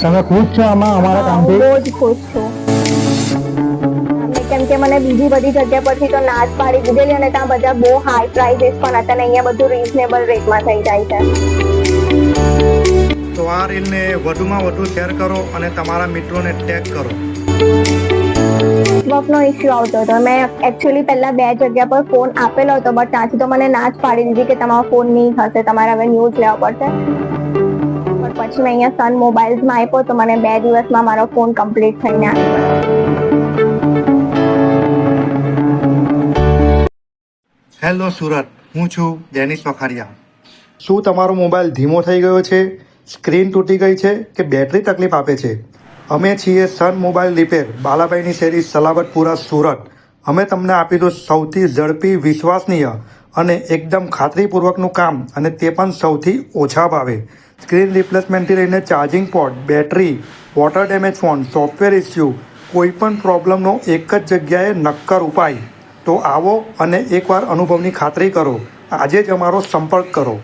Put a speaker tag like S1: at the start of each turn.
S1: તમે ખુશ છો આમાં અમારા કામથી?
S2: બહુ જ ખુશ છું કેમ કે મને બીજી બધી જગ્યા પરથી તો ના જ પાડી દીધેલી અને ત્યાં બધા બહુ હાઈ પ્રાઇઝીસ પણ હતા અને અહીંયા બધું રીઝનેબલ રેટમાં થઈ જાય છે.
S3: તો આ રીલને વધુમાં વધુ શેર કરો અને તમારા મિત્રોને ટેગ કરો.
S2: નેટવર્કનો ઇસ્યુ આવતો હતો. મેં એકચ્યુઅલી પહેલા 2 જગ્યા પર ફોન આપેલો હતો બટ ત્યાંથી તો મને ના જ પાડી દીધી કે તમારો ફોન નહીં થશે, તમારે હવે ન્યૂઝ લેવા પડશે. પણ પછી મેં અહીંયા સન મોબાઈલ્સમાં આપ્યો તો મને 2 દિવસમાં મારો ફોન કમ્પ્લીટ થઈને આવ્યો.
S3: હેલો સુરત, હું છું ડેનિસ વખારિયા. શું તમારો મોબાઈલ ધીમો થઈ ગયો છે, સ્ક્રીન તૂટી ગઈ છે કે બેટરી તકલીફ આપે છે? અમે છીએ સન મોબાઈલ રિપેર, બાલાભાઈની શેરી, સલાબતપુરા, સુરત. અમે તમને આપીશું સૌથી ઝડપી, વિશ્વસનીય અને એકદમ ખાતરીપૂર્વકનું કામ, અને તે પણ સૌથી ઓછા ભાવે. સ્ક્રીન રિપ્લેસમેન્ટથી લઈને charging port, battery, water damage phone, software issue, કોઈ પણ પ્રોબ્લેમનો એક જ જગ્યાએ નક્કર ઉપાય. તો આવો અને એકવાર અનુભવની ખાતરી કરો. આજે જ અમારો સંપર્ક કરો.